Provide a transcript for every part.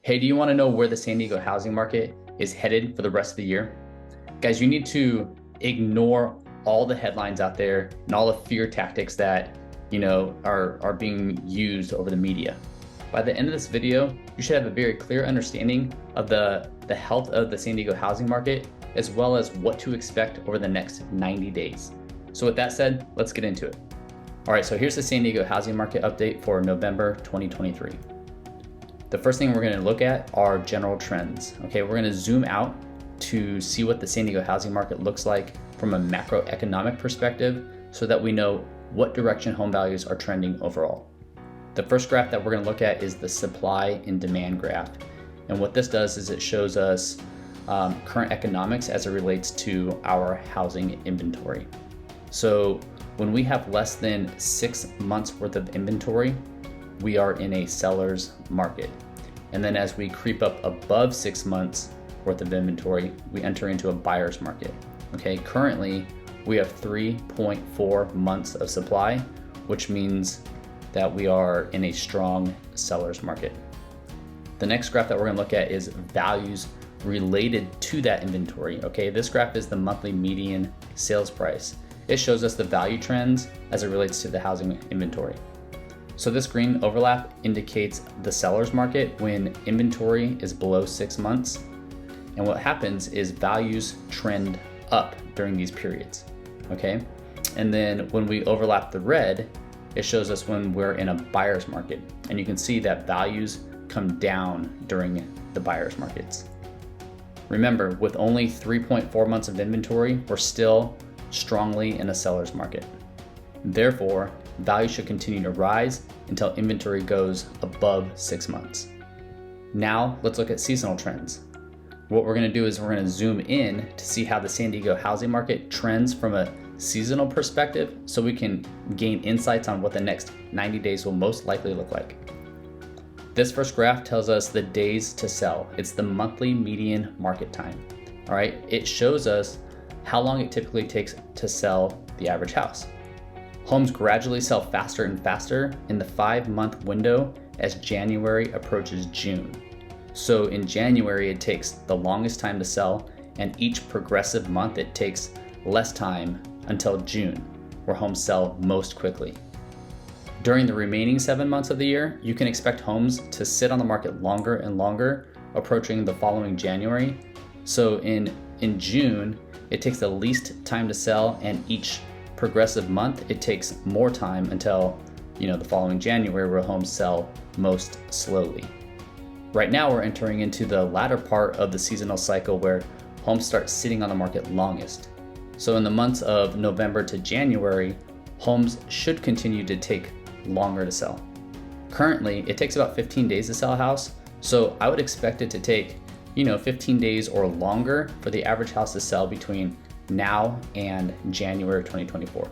Hey, do you want to know where the San Diego housing market is headed for the rest of the year? Guys, you need to ignore all the headlines out there and all the fear tactics that, are being used over the media. By the end of this video, you should have a very clear understanding of the health of the San Diego housing market, as well as what to expect over the next 90 days. So with that said, let's get into it. All right, so here's the San Diego housing market update for November 2023. The first thing we're going to look at are general trends. Okay, we're going to zoom out to see what the San Diego housing market looks like from a macroeconomic perspective so that we know what direction home values are trending overall. The first graph that we're going to look at is the supply and demand graph. And what this does is it shows us current economics as it relates to our housing inventory. So when we have less than 6 months worth of inventory, we are in a seller's market. And then as we creep up above 6 months worth of inventory, we enter into a buyer's market. Okay, currently we have 3.4 months of supply, which means that we are in a strong seller's market. The next graph that we're gonna look at is values related to that inventory. Okay, this graph is the monthly median sales price. It shows us the value trends as it relates to the housing inventory. So this green overlap indicates the seller's market when inventory is below 6 months. And what happens is values trend up during these periods, okay? And then when we overlap the red, it shows us when we're in a buyer's market. And you can see that values come down during the buyer's markets. Remember, with only 3.4 months of inventory, we're still strongly in a seller's market. Therefore, value should continue to rise until inventory goes above 6 months. Now, let's look at seasonal trends. What we're going to do is we're going to zoom in to see how the San Diego housing market trends from a seasonal perspective so we can gain insights on what the next 90 days will most likely look like. This first graph tells us the days to sell. It's the monthly median market time. All right, it shows us how long it typically takes to sell the average house. Homes gradually sell faster and faster in the 5-month window as January approaches June. So in January, it takes the longest time to sell, and each progressive month, it takes less time until June, where homes sell most quickly. During the remaining 7 months of the year, you can expect homes to sit on the market longer and longer, approaching the following January. So in June, it takes the least time to sell, and each progressive month, it takes more time until the following January, where homes sell most slowly. Right now, we're entering into the latter part of the seasonal cycle where homes start sitting on the market longest. So in the months of November to January, homes should continue to take longer to sell. Currently, it takes about 15 days to sell a house, so I would expect it to take 15 days or longer for the average house to sell between now and January 2024.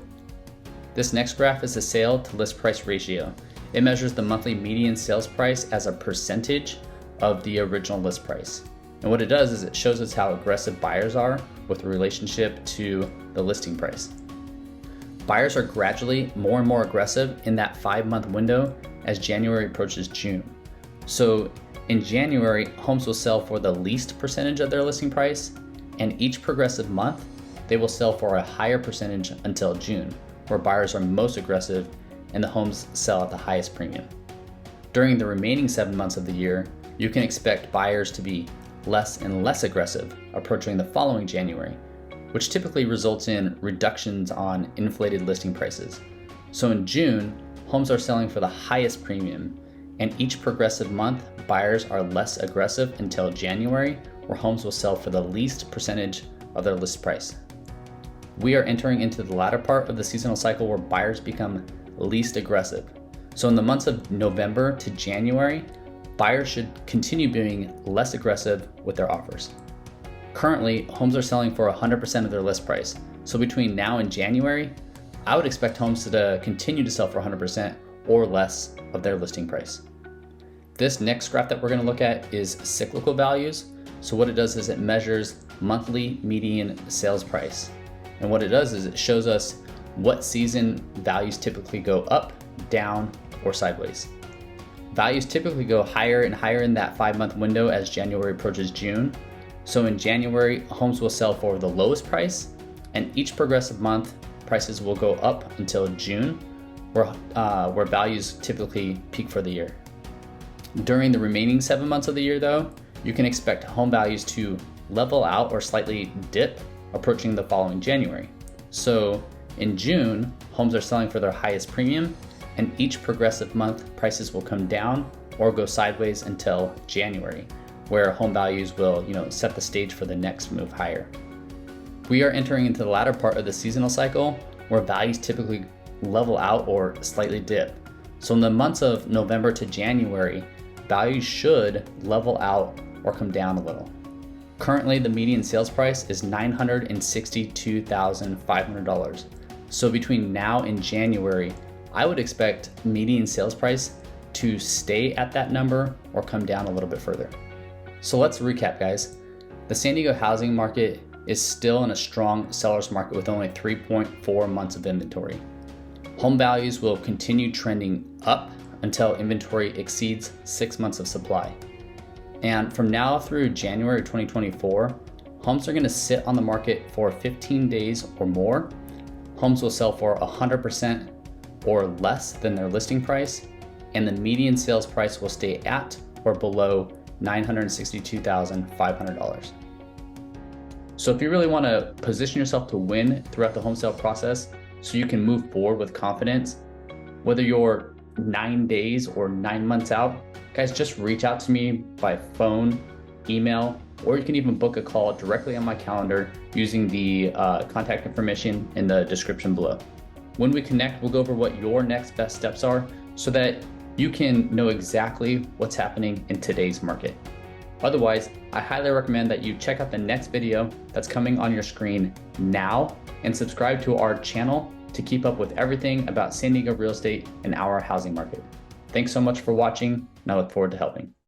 This next graph is the sale to list price ratio. It measures the monthly median sales price as a percentage of the original list price. And what it does is it shows us how aggressive buyers are with relationship to the listing price. Buyers are gradually more and more aggressive in that 5-month window as January approaches June. So in January, homes will sell for the least percentage of their listing price, and each progressive month, they will sell for a higher percentage until June, where buyers are most aggressive and the homes sell at the highest premium. During the remaining 7 months of the year, you can expect buyers to be less and less aggressive approaching the following January, which typically results in reductions on inflated listing prices. So in June, homes are selling for the highest premium, and each progressive month, buyers are less aggressive until January, where homes will sell for the least percentage of their list price. We are entering into the latter part of the seasonal cycle where buyers become least aggressive. So in the months of November to January, buyers should continue being less aggressive with their offers. Currently, homes are selling for 100% of their list price. So between now and January, I would expect homes to continue to sell for 100% or less of their listing price. This next graph that we're going to look at is cyclical values. So what it does is it measures monthly median sales price. And what it does is it shows us what season values typically go up, down, or sideways. Values typically go higher and higher in that 5-month window as January approaches June. So in January, homes will sell for the lowest price, and each progressive month, prices will go up until June, where values typically peak for the year. During the remaining 7 months of the year though, you can expect home values to level out or slightly dip approaching the following January. So in June, homes are selling for their highest premium, and each progressive month prices will come down or go sideways until January, where home values will, set the stage for the next move higher. We are entering into the latter part of the seasonal cycle where values typically level out or slightly dip. So in the months of November to January, values should level out or come down a little. Currently, the median sales price is $962,500. So between now and January, I would expect median sales price to stay at that number or come down a little bit further. So let's recap, guys. The San Diego housing market is still in a strong seller's market with only 3.4 months of inventory. Home values will continue trending up until inventory exceeds 6 months of supply. And from now through January 2024, homes are going to sit on the market for 15 days or more. Homes will sell for 100% or less than their listing price, and the median sales price will stay at or below $962,500. So if you really want to position yourself to win throughout the home sale process so you can move forward with confidence, whether you're 9 days or 9 months out, guys, just reach out to me by phone, email, or you can even book a call directly on my calendar using the contact information in the description below. When we connect, we'll go over what your next best steps are so that you can know exactly what's happening in today's market. Otherwise, I highly recommend that you check out the next video that's coming on your screen now and subscribe to our channel to keep up with everything about San Diego real estate and our housing market. Thanks so much for watching, and I look forward to helping.